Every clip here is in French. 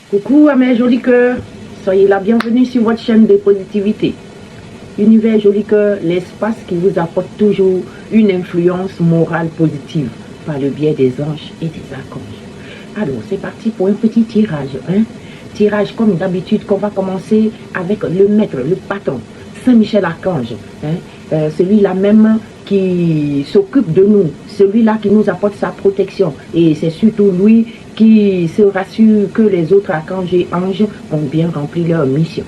Coucou à mes jolis cœurs, soyez la bienvenue sur votre chaîne de positivité. Univers Joli Cœur, l'espace qui vous apporte toujours une influence morale positive par le biais des anges et des archanges. Alors c'est parti pour un petit tirage. Tirage comme d'habitude qu'on va commencer avec le maître, le patron, Saint-Michel Archange. Celui-là même qui s'occupe de nous, celui-là qui nous apporte sa protection. Et c'est surtout lui qui se rassure que les autres archanges et anges ont bien rempli leur mission.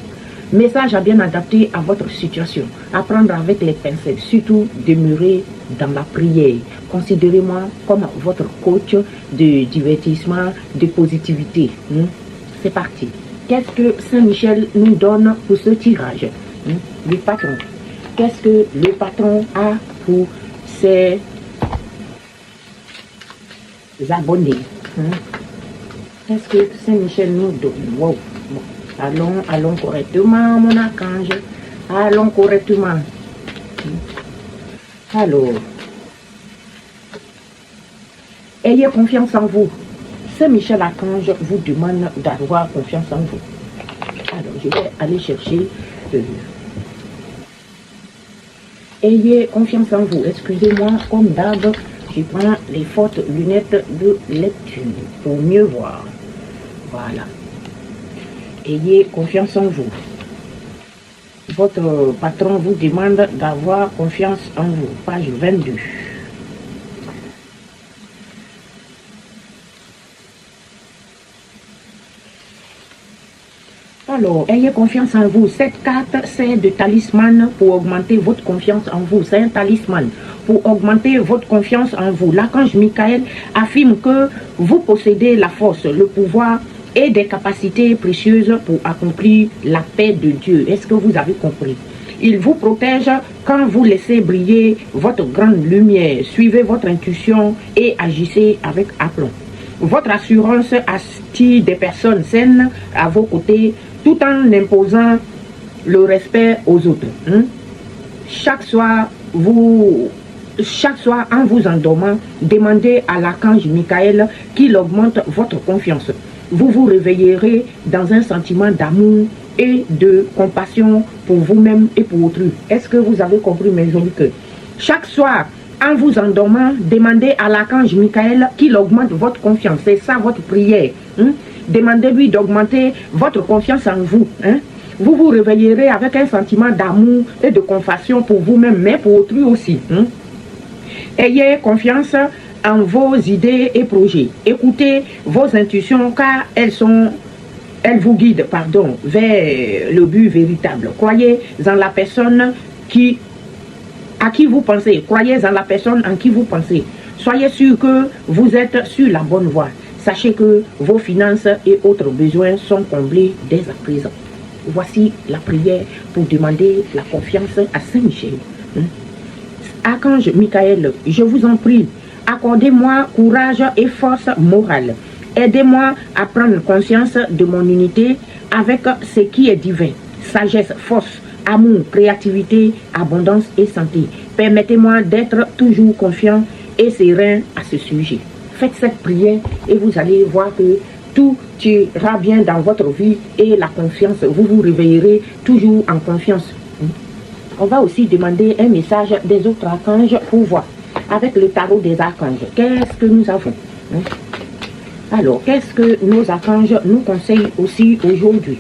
Message à bien adapter à votre situation. Apprendre avec les pincettes, surtout demeurer dans la prière. Considérez-moi comme votre coach de divertissement, de positivité. C'est parti. Qu'est-ce que Saint-Michel nous donne pour ce tirage? Le patron. Qu'est-ce que le patron a pour ses abonnés? Qu'est-ce que Saint-Michel nous donne? Wow. Bon. Allons correctement, mon archange. Allons correctement. Alors, ayez confiance en vous. Saint-Michel Archange vous demande d'avoir confiance en vous. Alors, je vais aller chercher. Ayez confiance en vous. Excusez-moi, comme d'hab, je prends les fortes lunettes de lecture pour mieux voir. Voilà. Ayez confiance en vous. Votre patron vous demande d'avoir confiance en vous. Page 22. Alors, ayez confiance en vous. Cette carte, c'est de talisman pour augmenter votre confiance en vous. C'est un talisman pour augmenter votre confiance en vous. L'archange Michael affirme que vous possédez la force, le pouvoir et des capacités précieuses pour accomplir la paix de Dieu. Est-ce que vous avez compris? Il vous protège quand vous laissez briller votre grande lumière. Suivez votre intuition et agissez avec aplomb. Votre assurance attire des personnes saines à vos côtés tout en imposant le respect aux autres. Chaque soir, en vous endormant, demandez à l'archange Michael qu'il augmente votre confiance. Vous vous réveillerez dans un sentiment d'amour et de compassion pour vous-même et pour autrui. Est-ce que vous avez compris, mes jolis cœurs? Chaque soir, en vous endormant, demandez à l'archange Michael qu'il augmente votre confiance. C'est ça votre prière. Demandez-lui d'augmenter votre confiance en vous. Vous vous réveillerez avec un sentiment d'amour et de compassion pour vous-même, mais pour autrui aussi. Ayez confiance en vos idées et projets. Écoutez vos intuitions car elles vous guident vers le but véritable. Croyez en la personne à qui vous pensez. Croyez en la personne en qui vous pensez. Soyez sûr que vous êtes sur la bonne voie. Sachez que vos finances et autres besoins sont comblés dès à présent. Voici la prière pour demander la confiance à Saint-Michel. Archange Michael, je vous en prie, accordez-moi courage et force morale. Aidez-moi à prendre conscience de mon unité avec ce qui est divin. Sagesse, force, amour, créativité, abondance et santé. Permettez-moi d'être toujours confiant et serein à ce sujet. Faites cette prière et vous allez voir que tout ira bien dans votre vie et la confiance, vous vous réveillerez toujours en confiance. On va aussi demander un message des autres archanges pour voir. Avec le tarot des archanges, qu'est-ce que nous avons? Alors, qu'est-ce que nos archanges nous conseillent aussi aujourd'hui?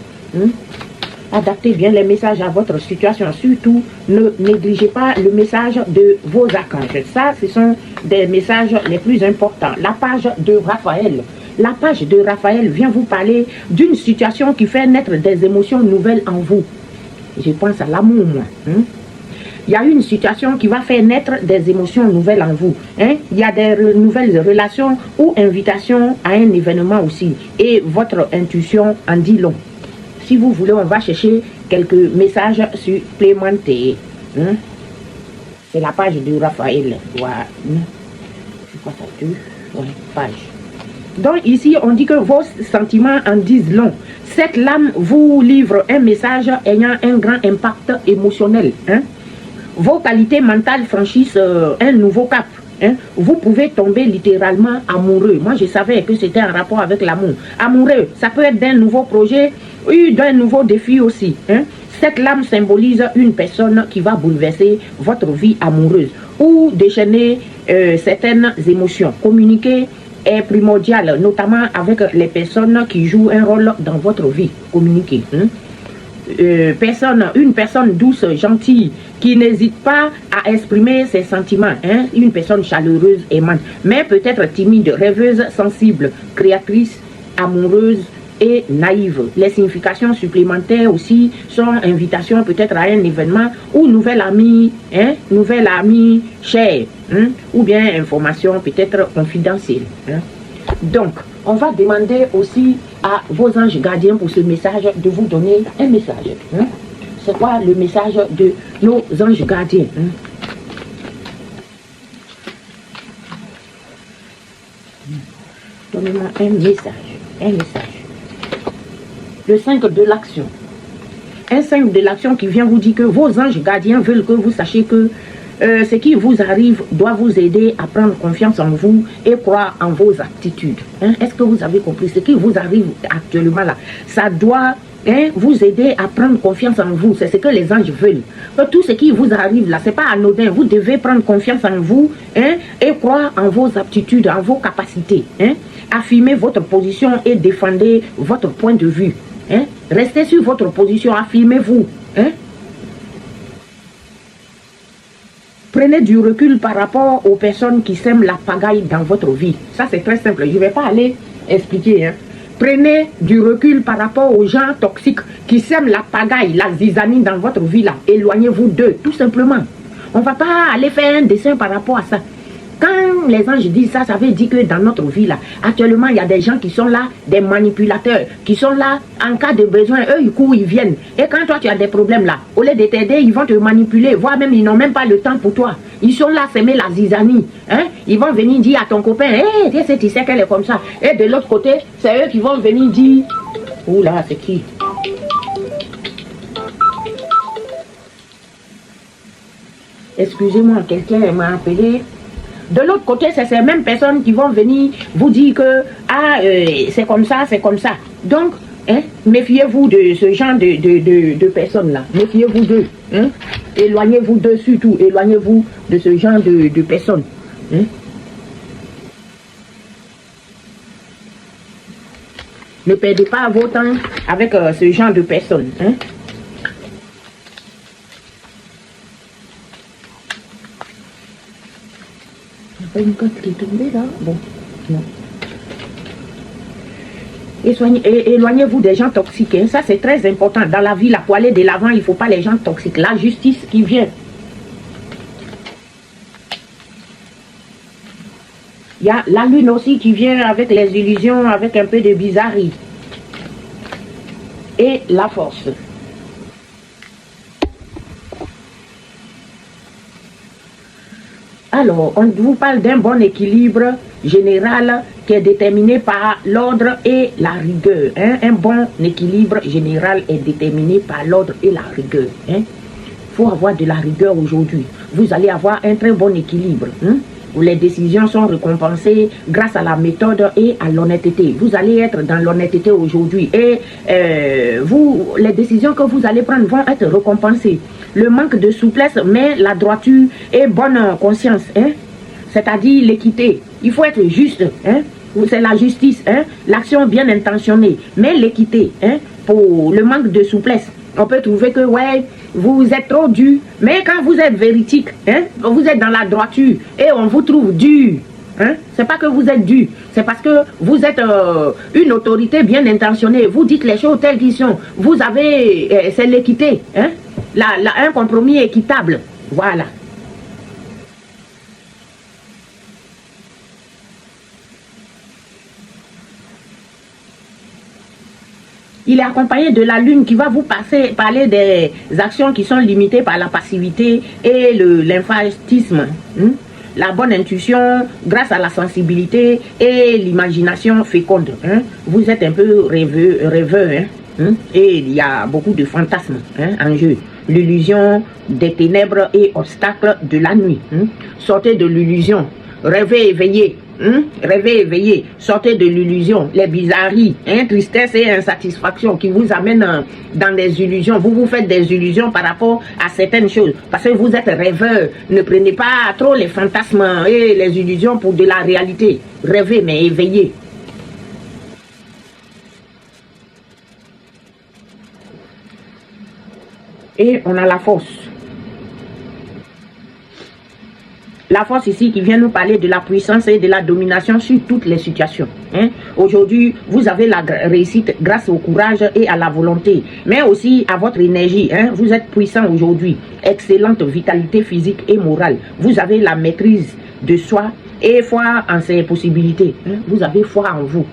Adaptez bien les messages à votre situation. Surtout, ne négligez pas le message de vos archanges. Ça, ce sont des messages les plus importants. La page de Raphaël. La page de Raphaël vient vous parler d'une situation qui fait naître des émotions nouvelles en vous. Je pense à l'amour, moi. Il y a une situation qui va faire naître des émotions nouvelles en vous. Il y a des nouvelles relations ou invitations à un événement aussi. Et votre intuition en dit long. Si vous voulez, on va chercher quelques messages supplémentaires. C'est la page de Raphaël. Voilà. C'est quoi ça? Page. Donc ici, on dit que vos sentiments en disent long. Cette lame vous livre un message ayant un grand impact émotionnel. Vos qualités mentales franchissent un nouveau cap. hein, vous pouvez tomber littéralement amoureux. Moi, je savais que c'était un rapport avec l'amour. Amoureux, ça peut être d'un nouveau projet ou d'un nouveau défi aussi. Hein. Cette lame symbolise une personne qui va bouleverser votre vie amoureuse ou déchaîner certaines émotions. Communiquer est primordial, notamment avec les personnes qui jouent un rôle dans votre vie. Communiquer. Hein. Une personne douce, gentille, qui n'hésite pas à exprimer ses sentiments, hein? Une personne chaleureuse, aimante, mais peut-être timide, rêveuse, sensible, créatrice, amoureuse et naïve. Les significations supplémentaires aussi sont invitation peut-être à un événement ou nouvel ami, hein? Nouvel ami cher, hein? Ou bien information peut-être confidentielle. Hein? Donc, on va demander aussi à vos anges gardiens pour ce message de vous donner un message. Hein? C'est quoi le message de nos anges gardiens? Hein? Donnez-moi un message. Un message. Le 5 de l'action. Un 5 de l'action qui vient vous dire que vos anges gardiens veulent que vous sachiez que ce qui vous arrive doit vous aider à prendre confiance en vous et croire en vos aptitudes. Hein? Est-ce que vous avez compris? Ce qui vous arrive actuellement là, ça doit vous aider à prendre confiance en vous. C'est ce que les anges veulent. Que tout ce qui vous arrive là, c'est pas anodin. Vous devez prendre confiance en vous, hein, et croire en vos aptitudes, en vos capacités. Hein? Affirmez votre position et défendez votre point de vue. Hein? Restez sur votre position, affirmez-vous. Hein? Prenez du recul par rapport aux personnes qui sèment la pagaille dans votre vie. Ça, c'est très simple. Je ne vais pas aller expliquer. Hein. Prenez du recul par rapport aux gens toxiques qui sèment la pagaille, la zizanie dans votre vie. Là. Éloignez-vous d'eux, tout simplement. On ne va pas aller faire un dessin par rapport à ça. Quand les anges disent ça, ça veut dire que dans notre vie, là, actuellement, il y a des gens qui sont là, des manipulateurs, qui sont là, en cas de besoin, eux, ils courent, ils viennent. Et quand toi, tu as des problèmes là, au lieu de t'aider, ils vont te manipuler, voire même, ils n'ont même pas le temps pour toi. Ils sont là, s'aimer la zizanie. Hein? Ils vont venir dire à ton copain, hé, tu sais qu'elle est comme ça. Et de l'autre côté, c'est eux qui vont venir dire, oula, c'est qui? Excusez-moi, quelqu'un m'a appelé. De l'autre côté, c'est ces mêmes personnes qui vont venir vous dire que c'est comme ça, c'est comme ça. Donc, hein, méfiez-vous de ce genre de personnes-là. Méfiez-vous d'eux. Hein. Éloignez-vous d'eux surtout. Éloignez-vous de ce genre de personnes. Hein. Ne perdez pas votre temps avec ce genre de personnes. Hein. Une cote qui est tombée là. Bon, non. Éloignez-vous des gens toxiques. Hein. Ça, c'est très important. Dans la vie, là, pour aller de l'avant, il ne faut pas les gens toxiques. La justice qui vient. Il y a la lune aussi qui vient avec les illusions, avec un peu de bizarrerie. Et la force. Alors, on vous parle d'un bon équilibre général qui est déterminé par l'ordre et la rigueur. Hein? Un bon équilibre général est déterminé par l'ordre et la rigueur. Il faut avoir de la rigueur aujourd'hui. Vous allez avoir un très bon équilibre. Hein? Où les décisions sont récompensées grâce à la méthode et à l'honnêteté. Vous allez être dans l'honnêteté aujourd'hui et les décisions que vous allez prendre vont être récompensées. Le manque de souplesse, mais la droiture et bonne conscience, hein? C'est-à-dire l'équité. Il faut être juste, hein? C'est la justice, hein? L'action bien intentionnée, mais l'équité. Hein? Pour le manque de souplesse, on peut trouver que ouais, vous êtes trop dur, mais quand vous êtes véridique, hein? Vous êtes dans la droiture et on vous trouve dur. Hein? C'est pas que vous êtes dur, c'est parce que vous êtes une autorité bien intentionnée. Vous dites les choses telles qu'elles sont. Vous avez, c'est l'équité, hein? Un compromis équitable. Voilà. Il est accompagné de la lune qui va vous parler des actions qui sont limitées par la passivité et l'infantisme. Hein? La bonne intuition grâce à la sensibilité et l'imagination féconde. Hein? Vous êtes un peu rêveur. Hein? Et il y a beaucoup de fantasmes, hein, en jeu. L'illusion des ténèbres et obstacles de la nuit. Hein? Sortez de l'illusion. Rêvez éveillé. Rêvez éveillé. Sortez de l'illusion, les bizarreries, tristesse et insatisfaction qui vous amènent dans des illusions. Vous vous faites des illusions par rapport à certaines choses. Parce que vous êtes rêveur. Ne prenez pas trop les fantasmes et les illusions pour de la réalité. Rêvez mais éveillé. Et on a la force. La force ici qui vient nous parler de la puissance et de la domination sur toutes les situations. Aujourd'hui, vous avez la réussite grâce au courage et à la volonté, mais aussi à votre énergie. Vous êtes puissant aujourd'hui. Excellente vitalité physique et morale. Vous avez la maîtrise de soi et foi en ses possibilités. Vous avez foi en vous.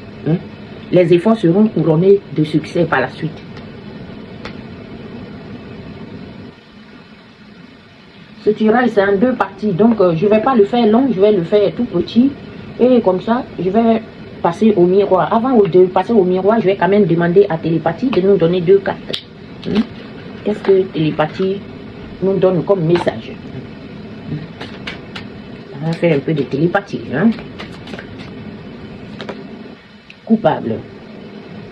Les efforts seront couronnés de succès par la suite. Ce tirage, c'est en deux parties. Donc, je ne vais pas le faire long, je vais le faire tout petit. Et comme ça, je vais passer au miroir. Avant de passer au miroir, je vais quand même demander à Télépathie de nous donner deux cartes. Qu'est-ce que Télépathie nous donne comme message? On va faire un peu de télépathie. Coupable.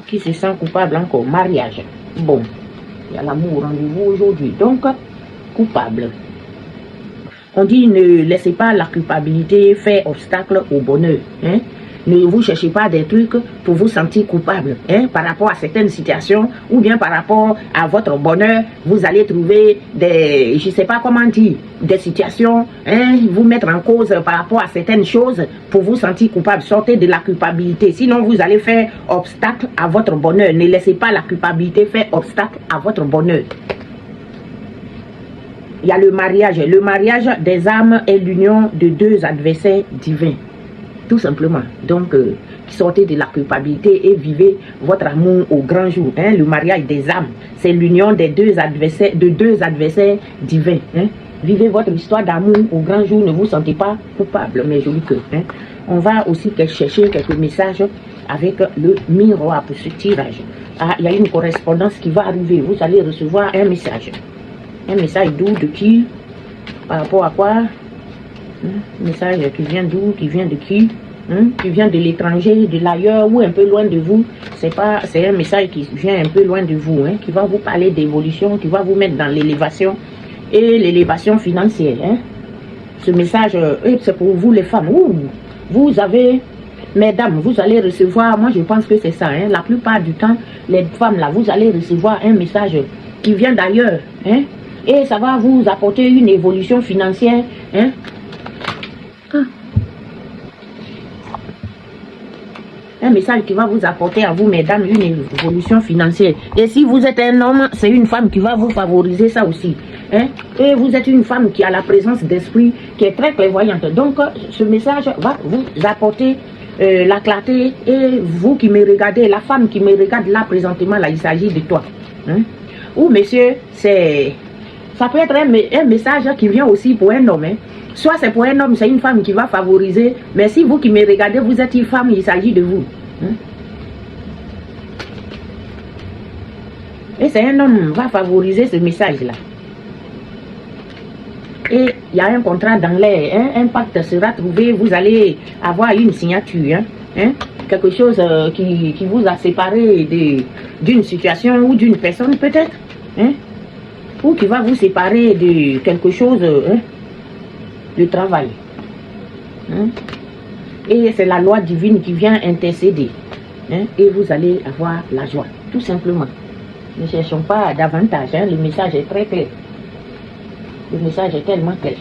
Qui se sent coupable encore? Mariage. Bon, il y a l'amour rendez-vous aujourd'hui. Donc, coupable. On dit ne laissez pas la culpabilité faire obstacle au bonheur. Ne vous cherchez pas des trucs pour vous sentir coupable par rapport à certaines situations ou bien par rapport à votre bonheur. Vous allez trouver des, je ne sais pas comment dire, des situations, vous mettre en cause par rapport à certaines choses pour vous sentir coupable. Sortez de la culpabilité. Sinon, vous allez faire obstacle à votre bonheur. Ne laissez pas la culpabilité faire obstacle à votre bonheur. Il y a le mariage. Le mariage des âmes est l'union de deux adversaires divins. Tout simplement. Donc, sortez de la culpabilité et vivez votre amour au grand jour. Le mariage des âmes, c'est l'union des deux adversaires, divins. Vivez votre histoire d'amour au grand jour. Ne vous sentez pas coupable, mes jolis cœurs. On va aussi chercher quelques messages avec le miroir pour ce tirage. Ah, il y a une correspondance qui va arriver. Vous allez recevoir un message. Un message d'où, de qui, par rapport à quoi? Un message qui vient d'où, qui vient de qui vient de l'étranger, de l'ailleurs ou un peu loin de vous. C'est un message qui vient un peu loin de vous, qui va vous parler d'évolution, qui va vous mettre dans l'élévation et l'élévation financière. Ce message, c'est pour vous les femmes. Vous avez, mesdames, vous allez recevoir, moi je pense que c'est ça, la plupart du temps, les femmes là, vous allez recevoir un message qui vient d'ailleurs, et ça va vous apporter une évolution financière. Un message qui va vous apporter à vous, mesdames, une évolution financière. Et si vous êtes un homme, c'est une femme qui va vous favoriser ça aussi. Et vous êtes une femme qui a la présence d'esprit, qui est très clairvoyante. Donc, ce message va vous apporter la clarté. Et vous qui me regardez, la femme qui me regarde là présentement, là, il s'agit de toi. Ou monsieur, ça peut être un message qui vient aussi pour un homme. Soit c'est pour un homme, c'est une femme qui va favoriser. Mais si vous qui me regardez, vous êtes une femme, il s'agit de vous. Et c'est un homme qui va favoriser ce message-là. Et il y a un contrat dans l'air. Un pacte sera trouvé. Vous allez avoir une signature. Quelque chose qui vous a séparé d'une situation ou d'une personne peut-être. Ou qui va vous séparer de quelque chose de travail. Et c'est la loi divine qui vient intercéder. Et vous allez avoir la joie, tout simplement. Ne cherchons pas davantage. Le message est très clair. Le message est tellement clair.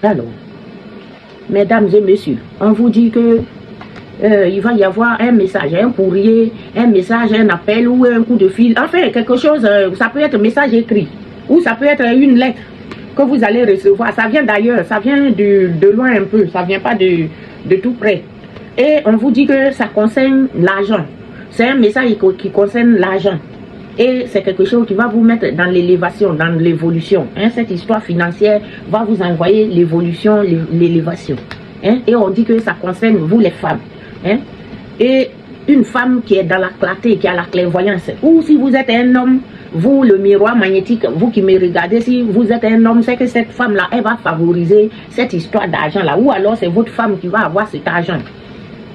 Alors, mesdames et messieurs, on vous dit que il va y avoir un message, un courrier, un message, un appel ou un coup de fil. Enfin, quelque chose, ça peut être un message écrit ou ça peut être une lettre que vous allez recevoir. Ça vient d'ailleurs, ça vient de loin un peu, ça vient pas de tout près. Et on vous dit que ça concerne l'argent. C'est un message qui concerne l'argent. Et c'est quelque chose qui va vous mettre dans l'élévation, dans l'évolution. Cette histoire financière va vous envoyer l'évolution, l'élévation. Et on dit que ça concerne vous les femmes. Et une femme qui est dans la clarté, qui a la clairvoyance. Ou si vous êtes un homme, vous, le miroir magnétique, vous qui me regardez, si vous êtes un homme, c'est que cette femme-là, elle va favoriser cette histoire d'argent-là. Ou alors c'est votre femme qui va avoir cet argent.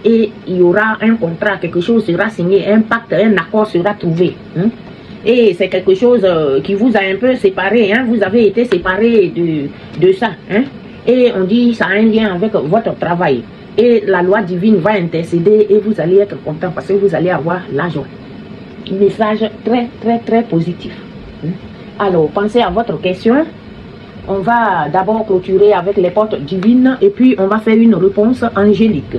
Et il y aura un contrat, quelque chose sera signé, un pacte, un accord sera trouvé. Et c'est quelque chose qui vous a un peu séparé. Vous avez été séparé de ça. Et on dit ça a un lien avec votre travail. Et la loi divine va intercéder et vous allez être content parce que vous allez avoir l'argent. Message très, très, très positif. Alors, pensez à votre question. On va d'abord clôturer avec les portes divines et puis on va faire une réponse angélique.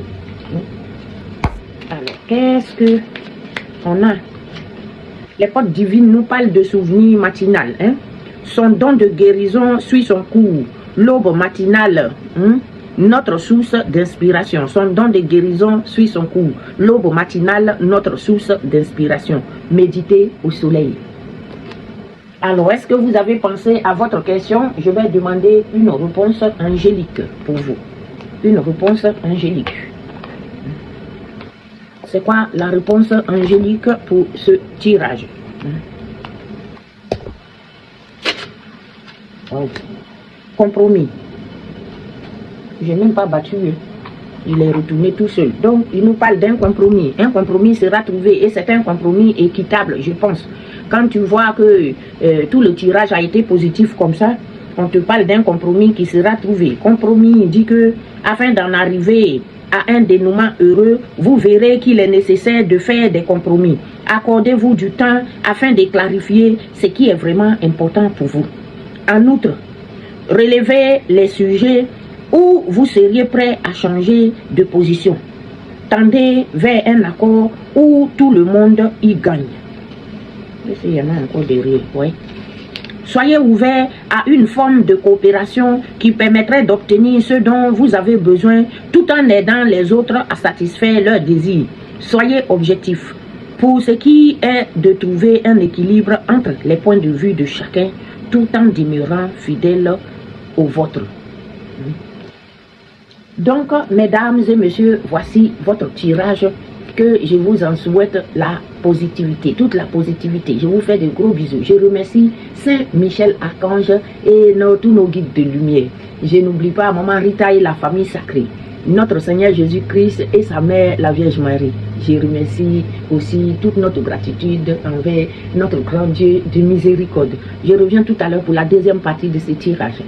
Alors, qu'est-ce que on a? Les portes divines nous parlent de souvenirs matinal. Son don de guérison suit son cours. L'aube matinale, notre source d'inspiration. Son don de guérison suit son cours. L'aube matinale, notre source d'inspiration. Méditez au soleil. Alors, est-ce que vous avez pensé à votre question? Je vais demander une réponse angélique pour vous. Une réponse angélique. C'est quoi la réponse angélique pour ce tirage? Oh. Compromis. Je n'ai même pas battu. Il est retourné tout seul. Donc, il nous parle d'un compromis. Un compromis sera trouvé et c'est un compromis équitable, je pense. Quand tu vois que tout le tirage a été positif comme ça, on te parle d'un compromis qui sera trouvé. Compromis dit que, afin d'en arriver à un dénouement heureux, vous verrez qu'il est nécessaire de faire des compromis. Accordez-vous du temps afin de clarifier ce qui est vraiment important pour vous. En outre, relevez les sujets où vous seriez prêt à changer de position. Tendez vers un accord où tout le monde y gagne. Il y en a encore derrière, oui. Soyez ouverts à une forme de coopération qui permettrait d'obtenir ce dont vous avez besoin tout en aidant les autres à satisfaire leurs désirs. Soyez objectifs pour ce qui est de trouver un équilibre entre les points de vue de chacun tout en demeurant fidèle au vôtre. Donc, mesdames et messieurs, voici votre tirage. Que je vous en souhaite la positivité, toute la positivité. Je vous fais de gros bisous. Je remercie Saint Michel Archange et tous nos guides de lumière. Je n'oublie pas Maman Rita et la famille sacrée, notre Seigneur Jésus-Christ et sa mère, la Vierge Marie. Je remercie aussi toute notre gratitude envers notre grand Dieu de miséricorde. Je reviens tout à l'heure pour la deuxième partie de ce tirage.